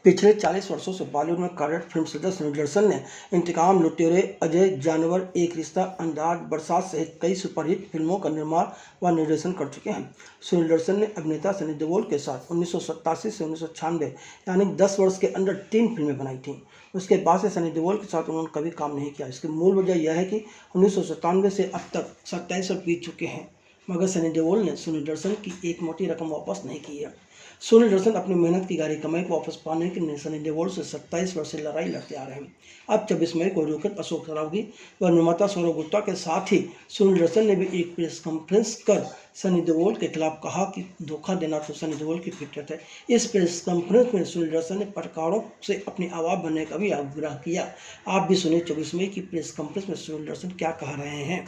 पिछले 40 वर्षों से बॉलीवुड में कार्यरत फिल्म सृजक सुनील दर्शन ने इंतकाम, लुटेरे, अजय, जानवर, एक रिश्ता, अंदाज, बरसात सहित कई सुपरहिट फिल्मों का निर्माण व निर्देशन कर चुके हैं। सुनील दर्शन ने अभिनेता सनी देओल के साथ 1987 से 1996 यानी 10 वर्ष के अंदर 3 फिल्में बनाई थीं। उसके बाद से सनी देओल के साथ उन्होंने कभी काम नहीं किया। इसकी मूल वजह यह है कि 1997 से अब तक 27 वर्ष बीत चुके हैं, मगर सनी देओल ने सुनील दर्शन की एक मोटी रकम वापस नहीं की है। सुनील दर्शन अपनी मेहनत की गाड़ी कमाई को वापस पाने के लिए सनी देओल से 27 वर्ष से लड़ाई लड़ते आ रहे हैं। अब 26 मई को रोहित अशोक सरावगी व निर्माता सौरभ गुप्ता के साथ ही सुनील दर्शन ने भी एक प्रेस कॉन्फ्रेंस कर सनी देओल के खिलाफ कहा कि धोखा देना तो सनी देओल की फितरत है। इस प्रेस कॉन्फ्रेंस में सुनील दर्शन ने पत्रकारों से अपनी आवाज़ बनने का भी आग्रह किया। आप भी सुनिए 24 मई की प्रेस कॉन्फ्रेंस में सुनील दर्शन क्या कह रहे हैं।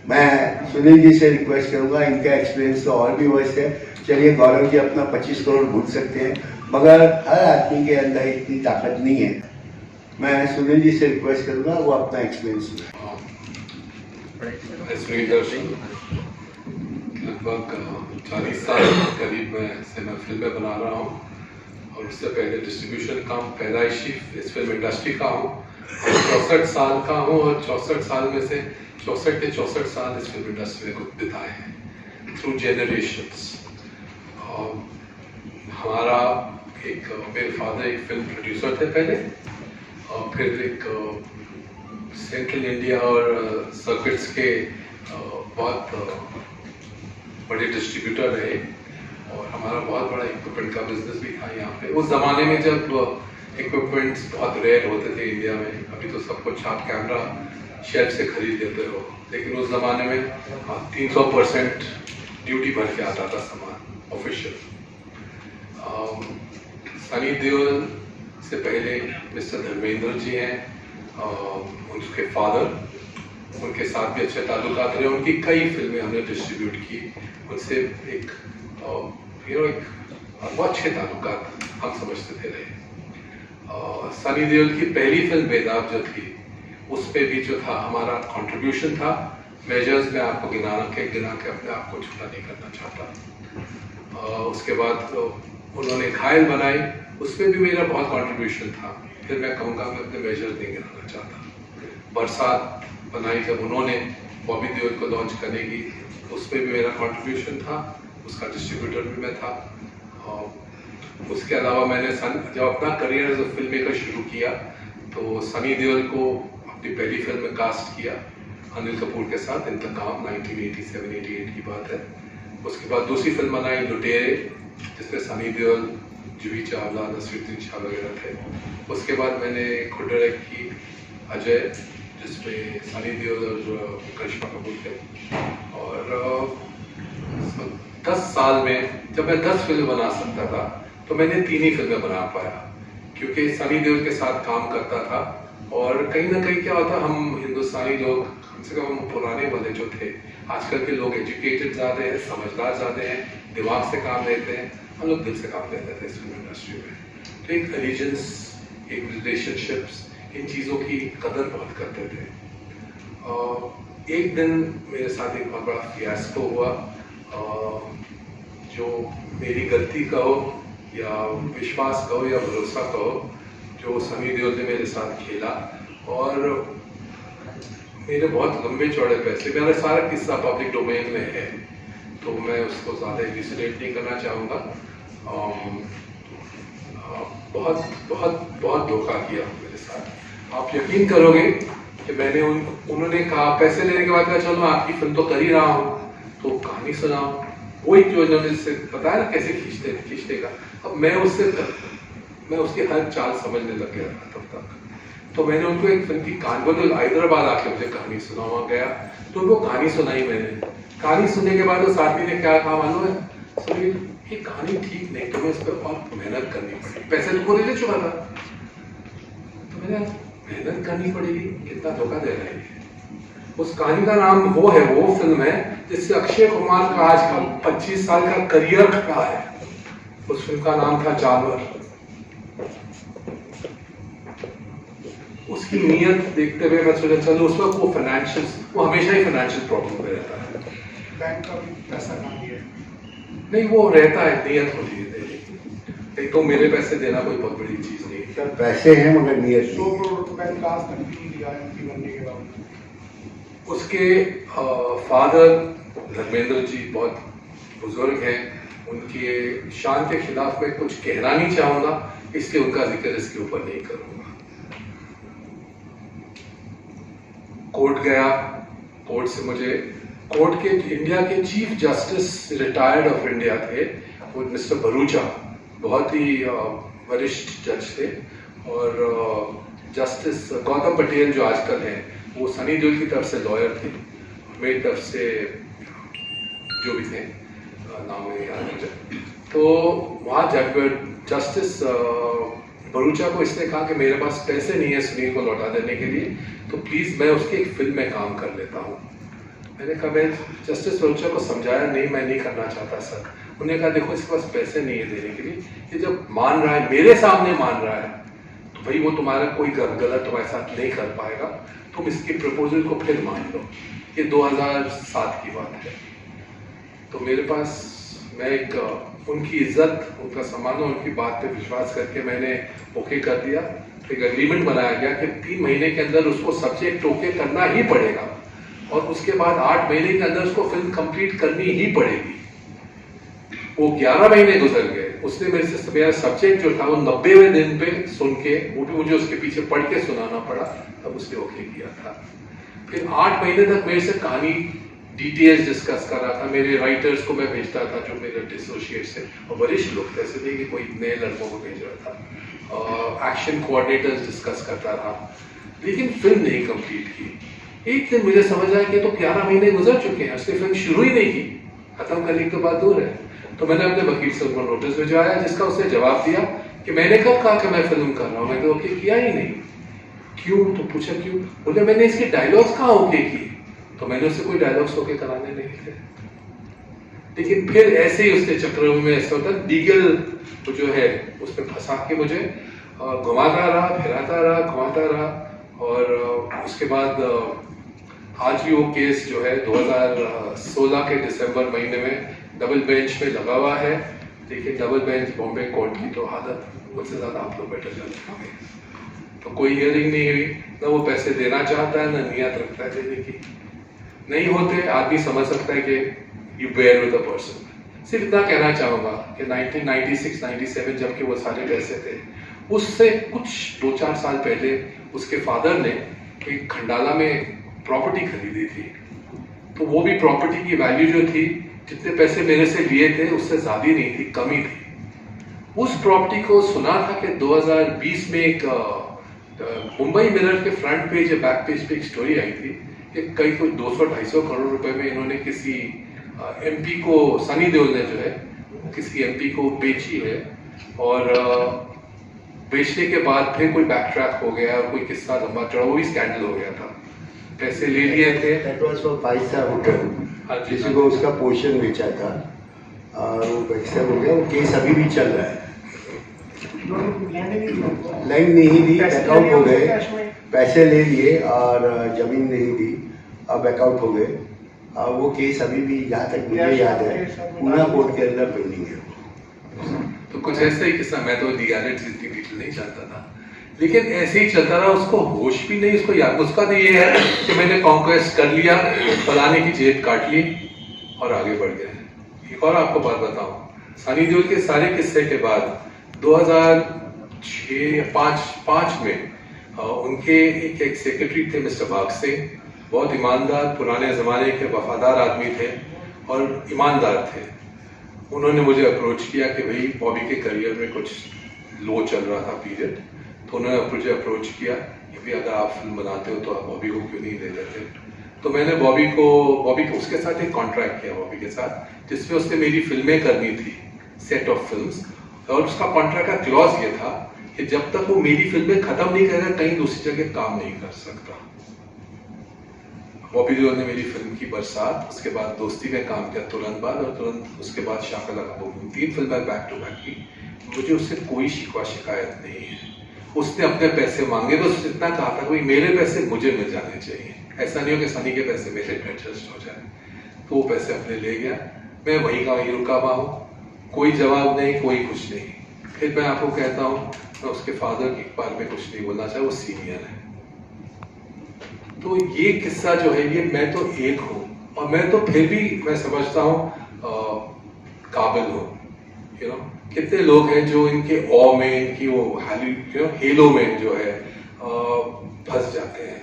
मैं सुनील जी से रिक्वेस्ट करूंगा, इनका एक्सपीरियंस तो और भी वर्ष है। चलिए, गौरव जी अपना 25 करोड़ भूल सकते हैं, मगर हर आदमी के अंदर इतनी ताकत नहीं है। मैं सुनील जी से रिक्वेस्ट करूंगा वो अपना एक्सपीरियंस सुनील दर्शन लगभग 40 साल करीब मैं फिल्में बना रहा हूँ और उससे पहले डिस्ट्रीब्यूशन काम पैदाइशी इस फिल्म इंडस्ट्री का हूँ। 64 साल का हूँ और 64 साल में से 64 के 64 साल इस फिल्म इंडस्ट्री में बिताए हैं थ्रू जेनरेशंस। हमारा मेरे फादर एक फिल्म प्रोड्यूसर थे पहले, और फिर एक सेंट्रल इंडिया और सर्किट्स के बहुत बड़े डिस्ट्रीब्यूटर रहे, और हमारा बहुत बड़ा इक्विपमेंट का बिजनेस भी था यहाँ पे। उस ज़माने में जब इक्विपमेंट्स बहुत रेयर होते थे इंडिया में, अभी तो सब कुछ आप कैमरा शेल्फ से खरीद लेते हो, लेकिन उस ज़माने में 300% ड्यूटी भर के आता था सामान ऑफिशियल। सनी देओल से पहले मिस्टर धर्मेंद्र जी हैं, उनके फादर, उनके साथ भी अच्छे ताल्लुकात रहे। उनकी कई फिल्में हमने डिस्ट्रीब्यूट की, उनसे एक बहुत अच्छे ताल्लुकात हम समझते थे रहे। सनी देओल की पहली फिल्म बेदाग जो थी, उस पर भी जो था हमारा कंट्रीब्यूशन था। मेजर्स में आपको गिना के अपने आप को छोटा नहीं करना चाहता। उसके बाद उन्होंने घायल बनाई, उसमें भी मेरा बहुत कंट्रीब्यूशन था। फिर मैं कहूँगा मैं अपने मेजर्स नहीं गिनाना चाहता। बरसात बनाई जब उन्होंने बॉबी देओल को लॉन्च करने की, उसमें भी मेरा कंट्रीब्यूशन था, उसका डिस्ट्रीब्यूटर भी मैं था। उसके अलावा मैंने जब अपना career as a film maker शुरू किया तो सनी देओल को अपनी पहली फिल्म में कास्ट किया अनिल कपूर के साथ, इंतकाम 1987-88 की बात है। उसके बाद दूसरी फिल्म बनाई लुटेरे, जिसमें सनी देओल, जूही चावला, नसीरुद्दीन शाह वगैरह थे। उसके बाद मैंने खुद डायरेक्ट की अजय, जिसमें सनी देओल और करिश्मा कपूर थे। और 10 साल में जब मैं 10 फिल्म बना सकता था तो मैंने 3 ही फिल्में बना पाया, क्योंकि सनी देओल के साथ काम करता था। और कहीं ना कहीं क्या होता, हम हिंदुस्तानी लोग, कम से कम हम पुराने वाले जो थे, आजकल के लोग एजुकेटेड ज़्यादा हैं, समझदार ज़्यादा हैं, दिमाग से काम लेते हैं, हम लोग दिल से काम लेते थे इस फिल्म इंडस्ट्री में। तो एक एलिजेंस, एक रिलेशनशिप्स, इन चीज़ों की कदर बहुत करते थे। एक दिन मेरे साथ एक बहुत बड़ा फियास्को हुआ, जो मेरी गलती कहो या विश्वास कहो या भरोसा कहो, जो सनी देओल ने मेरे साथ खेला। और मेरे बहुत लंबे चौड़े पैसे, मेरा सारा किस्सा पब्लिक डोमेन में है, तो मैं उसको ज़्यादा इल्यूसिडेट नहीं करना चाहूँगा। बहुत बहुत बहुत धोखा किया मेरे साथ। आप यकीन करोगे कि मैंने उन्होंने कहा, पैसे लेने के बाद कहा चलो आपकी फिल्म तो कर ही रहा हूँ, तो कहानी सुनाओ। वही जो उन्होंने से बताया ना कैसे खींचते का। अब मैं उसकी हर चाल समझने लग गया था तब तक। तो मैंने उनको एक फिल्म की कहानी, हैदराबाद आके मुझे कहानी सुनावा गया, तो उनको कहानी सुनाई मैंने। कहानी सुनने के बाद उस आदमी ने क्या कहा मालूम है, सुनील ये कहानी ठीक नहीं, तुम्हें इस पर और मेहनत करनी पड़ेगी। पैसे तुमको दे चुका था, तो मैंने मेहनत करनी पड़ेगी, कितना धोखा दे रहा है। उस कहानी का नाम वो फिल्म है जिससे अक्षय कुमार का आज का 25 साल का करियर खड़ा है। उस फिल्म का नाम था जानवर। उसकी नीयत देखते हुए मैं सोचा चलो उस वक्त वो हमेशा ही फाइनेंशियल प्रॉब्लम में रहता है, बैंक का भी पैसा ना दिया नहीं वो रहता है, नीयत होती है। नहीं तो मेरे पैसे देना कोई बहुत बड़ी चीज नहीं है। सर पैसे हैं मगर नियत 100 नहीं है। करोड़ रुपए का विकास नहीं दिया एमपी बनने के बाद। उसके फादर धर्मेंद्र जी बहुत बुजुर्ग हैं, उनके शान के खिलाफ मैं कुछ कहना नहीं चाहूंगा, इसलिए उनका जिक्र इसके ऊपर नहीं करूंगा। कोर्ट गया, कोर्ट से मुझे कोर्ट के इंडिया के chief justice retired of India थे, वो मिस्टर भरूचा, बहुत ही वरिष्ठ जज थे, और जस्टिस गौतम पटेल जो आजकल हैं वो सनी देओल की तरफ से लॉयर थे, मेरी तरफ से जो भी थे नाम नहीं याद मुझे। तो वहाँ जस्टिस भरूचा को इसने कहा कि मेरे पास पैसे नहीं है सुनील को लौटा देने के लिए, तो प्लीज़ मैं उसकी एक फिल्म में काम कर लेता हूँ। मैंने कहा, मैं जस्टिस भरूचा को समझाया, नहीं मैं नहीं करना चाहता सर। उन्होंने कहा देखो इसके पास पैसे नहीं है देने के लिए, ये जब मान रहा है, मेरे सामने मान रहा है, तो भाई वो तुम्हारा कोई गलत तुम्हारे साथ नहीं कर पाएगा, तुम इसकी प्रपोजल को फिर मान लो। ये 2007 की बात है। तो मेरे पास मैं एक उनकी इज्जत, उनका सम्मान और उनकी बात पे विश्वास करके मैंने ओके कर दिया। तो एक एग्रीमेंट बनाया गया कि 3 महीने के अंदर उसको सब्जेक्ट ओके करना ही पड़ेगा, और उसके बाद 8 महीने के अंदर उसको फिल्म कंप्लीट करनी ही पड़ेगी। वो 11 महीने गुजर गए, उसने मेरे से मेरा सब्जेक्ट जो था वो 90वें दिन पे सुन के, वो भी मुझे उसके पीछे पढ़ के सुनाना पड़ा, तब उसने ओके किया था। फिर 8 महीने तक मेरे से कहानी डिटेल्स डिस्कस कर रहा था, मेरे राइटर्स को मैं भेजता था जो मेरे एसोसिएट्स थे, और वरिष्ठ लोग थे, ऐसे नहीं कि कोई नए लड़कों को भेज रहा था। एक्शन कोऑर्डिनेटर्स डिस्कस करता रहा, लेकिन फिल्म नहीं कंप्लीट की। एक दिन मुझे समझ आया कि तो 11 महीने गुजर चुके हैं, उसने फिल्म शुरू ही नहीं की, खत्म करने की तो बात दूर है। तो मैंने अपने वकील से उनको नोटिस भिजवाया, जिसका उसने जवाब दिया कि मैंने कब कहा कि मैं फिल्म कर रहा हूँ, मैंने ओके किया ही नहीं। क्यों? तो पूछा क्यों? बोले मैंने इसके डायलॉग्स कहाँ ओके किए, तो मैंने उससे कोई डायलॉग्स ओके कराने नहीं थे। लेकिन फिर ऐसे ही उसके चक्रों में ऐसा होता है, लीगल जो है उस पर फंसा के मुझे घुमाता रहा, फिराता रहा, घुमाता रहा, और उसके बाद आज भी वो केस जो है 2016 के दिसंबर महीने में डबल बेंच में लगा हुआ है। लेकिन डबल बेंच बॉम्बे कोर्ट की तो हालत मुझसे ज़्यादा आप लोग बेटर जानते होंगे। तो कोई हियरिंग नहीं हुई, ना वो पैसे देना चाहता है, ना नियत रखता है देने की। नहीं होते, आदमी समझ सकता है कि you bear with the person. सिर्फ इतना कहना चाहूँगा कि 1996-97 जबकि वो सारे पैसे थे, उससे कुछ 2-4 साल पहले उसके फादर ने एक खंडाला में प्रॉपर्टी खरीदी थी। तो वो भी प्रॉपर्टी की वैल्यू जो थी, जितने पैसे मेरे से लिए थे उससे ज़्यादा नहीं थी, कमी थी। उस प्रॉपर्टी को सुना था कि 2020 में एक मुंबई मिरर के फ्रंट पेज या बैक पेज पे एक स्टोरी आई थी कि कई कोई 200-250 करोड़ रुपए में इन्होंने किसी एमपी को, सनी देओल ने जो है किसी एमपी को बेची है, और बेचने के बाद फिर कोई बैक ट्रैक हो गया और कोई किस्सा लंबा चौड़ा, वो भी स्कैंडल हो गया था। पैसे ले लिए थे। That was for 5 star hotel, किसी को उसका पोर्शन बेचा था और वो पैसा हो गया। वो केस अभी भी चल रहा है। लैंड नहीं दी, बैकआउट हो गए, पैसे ले लिए और जमीन नहीं दी, अब बैकआउट हो गए। वो केस अभी भी, जहाँ तक मुझे याद है, पूना कोर्ट के अंदर पेंडिंग है। तो कुछ ऐसा ही किस्सा, मैं तो लीगैलिटी इतनी डिटेल नहीं जानता था, लेकिन ऐसे ही चलता रहा। उसको होश भी नहीं, उसको याद, उसका तो ये है कि मैंने कॉन्क्वेस्ट कर लिया, फलाने की जेब काट ली और आगे बढ़ गए। एक और आपको बात बताऊं, सनी देओल के सारे किस्से के बाद 2006 या 5 में उनके एक सेक्रेटरी थे मिस्टर बाग सिंह, बहुत ईमानदार, पुराने ज़माने के वफादार आदमी थे और ईमानदार थे। उन्होंने मुझे अप्रोच किया कि भाई बॉबी के करियर में कुछ लो चल रहा था पीरियड, तो उन्होंने मुझे अप्रोच किया कि भाई अगर आप फिल्म बनाते हो तो आप बॉबी को क्यों नहीं ले लेते। तो मैंने बॉबी को उसके साथ एक कॉन्ट्रैक्ट किया, बॉबी के साथ, जिसमें उसने मेरी फिल्में करनी थी, सेट ऑफ फिल्म्स, और उसका कॉन्ट्रैक्ट का क्लॉज ये था कि जब तक वो मेरी फिल्में खत्म नहीं करेगा कहीं दूसरी जगह काम नहीं कर सकता। बॉबी देओल ने मेरी फिल्म की बरसात, उसके बाद दोस्ती में काम किया तुरंत बाद, और तुरंत उसके बाद शाका लगा बूम, 3 फिल्में बैक टू बैक की। मुझे उससे कोई शिकवा शिकायत नहीं है। उसने अपने पैसे मांगे, बस इतना कहा था कि मेरे पैसे मुझे मिल जाने चाहिए, ऐसा नहीं हो कि सनी के पैसे मेरे पे एडजस्ट हो जाए। तो वो पैसे अपने ले गया, मैं वहीं का वहीं रुका हुआ हूँ, कोई जवाब नहीं, कोई कुछ नहीं। फिर मैं आपको कहता हूँ, मैं उसके फादर के बारे में कुछ नहीं बोलना चाहे, वो सीनियर है। तो ये किस्सा जो है, ये मैं तो एक हूँ, और मैं तो फिर भी मैं समझता हूँ काबिल हूँ। कितने लोग हैं जो इनके ऑ में, इनकी वो हेलो में जो है फंस जाते हैं।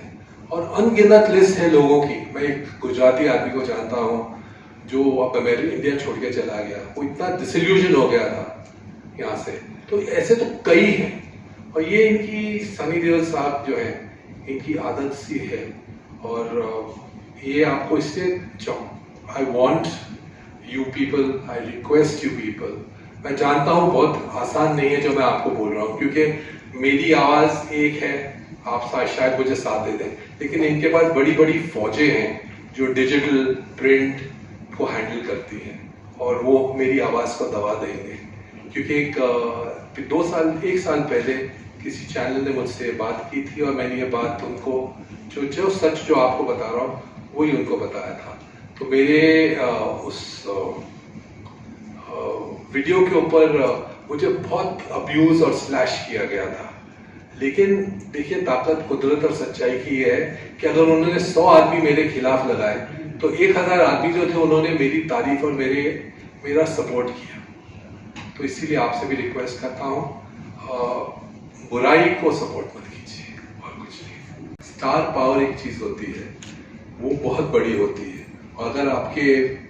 और अनगिनत लिस्ट है लोगों की। मैं एक गुजराती आदमी को जानता हूँ जो अब इंडिया छोड़ के चला गया, वो इतना डिसल्यूजन हो गया था यहाँ से। तो ऐसे तो कई हैं, और ये इनकी सनी देओल साहब जो है, इनकी आदत सी है। और ये आपको इससे I want you people, I request you people, मैं जानता हूँ बहुत आसान नहीं है जो मैं आपको बोल रहा हूँ, क्योंकि मेरी आवाज़ एक है, आप शायद मुझे साथ दे दें, लेकिन इनके पास बड़ी बड़ी फौजें हैं जो डिजिटल प्रिंट को हैंडल करती हैं, और वो मेरी आवाज़ को दबा देंगे। क्योंकि एक साल पहले किसी चैनल ने मुझसे बात की थी, और मैंने ये बात उनको जो सच जो आपको बता रहा हूँ वही उनको बताया था। तो मेरे उस वीडियो के ऊपर मुझे बहुत अब्यूज और स्लैश किया गया था। लेकिन देखिए, ताकत कुदरत और सच्चाई की है कि अगर उन्होंने 100 आदमी मेरे खिलाफ लगाए, तो 1000 आदमी जो थे उन्होंने मेरी तारीफ और मेरा सपोर्ट किया। तो इसीलिए आपसे भी रिक्वेस्ट करता हूँ, बुराई को सपोर्ट मत कीजिए, और कुछ नहीं। स्टार पावर एक चीज़ होती है, वो बहुत बड़ी होती है। और अगर आपके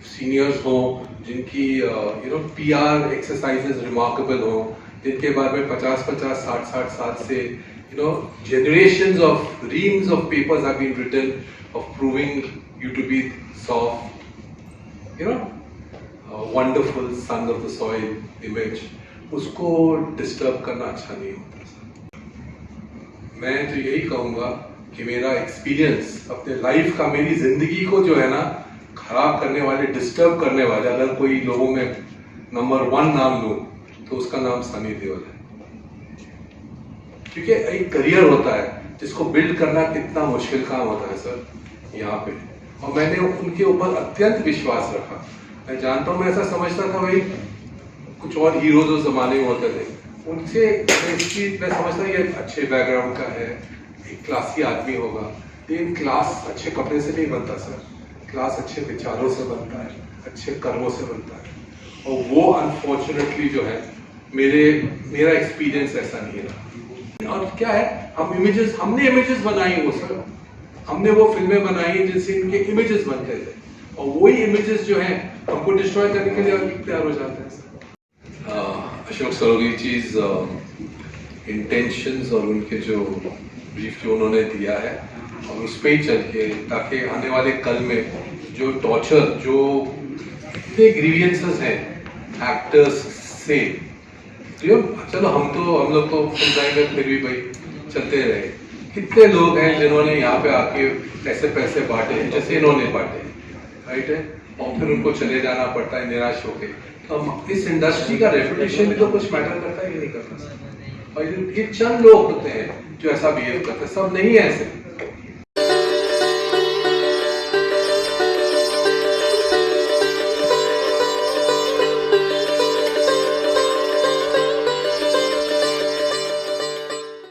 सीनियर्स हों जिनकी PR एक्सरसाइजेज रिमार्केबल हो, जिनके बारे में 50-50, 60-60 साल से generations of reams of papers have been written of proving you to be soft, wonderful son of the soil image, उसको डिस्टर्ब करना अच्छा नहीं होता। मैं तो यही कहूँगा कि मेरा एक्सपीरियंस अपने लाइफ का, मेरी जिंदगी को जो है ना खराब करने वाले, डिस्टर्ब करने वाले, अगर कोई लोगों में नंबर 1 नाम लूँ तो उसका नाम सनी देओल है। क्योंकि एक करियर होता है जिसको बिल्ड करना कितना मुश्किल काम होता है सर यहाँ पे, और मैंने उनके ऊपर अत्यंत विश्वास रखा। मैं जानता हूँ, मैं ऐसा समझता था भाई कुछ और हीरोज उस जमाने में होते थे, उनसे मैं समझता ये अच्छे बैकग्राउंड का है, एक क्लासी आदमी होगा। लेकिन क्लास अच्छे कपड़े से नहीं बनता सर, क्लास अच्छे विचारों से बनता है, अच्छे कर्मों से बनता है। और वो अनफॉर्चुनेटली जो है, मेरा एक्सपीरियंस ऐसा नहीं रहा। और क्या है, हमने इमेजेस बनाई, वो सर हमने वो फिल्में बनाई जिनसे इनके इमेजेस बनते थे, और वही इमेजेस जो हैं हमको डिस्ट्रॉय करने के लिए तैयार हो जाते हैं सर। अशोक सरोगी चीज इंटेंशंस और उनके जो ब्रीफ जो उन्होंने दिया है, और उस पर ही चल के, ताकि आने वाले कल में जो टॉर्चर, जो इतने ग्रीवियंसेस हैं एक्टर्स से, चलो हम लोग तो फिल्म फिर भी भाई चलते रहे। कितने लोग हैं जिन्होंने यहाँ पे आके पैसे बांटे जैसे इन्होंने बांटे, राइट है, और फिर उनको चले जाना पड़ता है निराश होके। तो इस इंडस्ट्री का रेपुटेशन भी तो कुछ मैटर करता है कि नहीं करता। और ये चंद लोग होते हैं जो ऐसा बिहेव करते हैं, सब नहीं है ऐसे।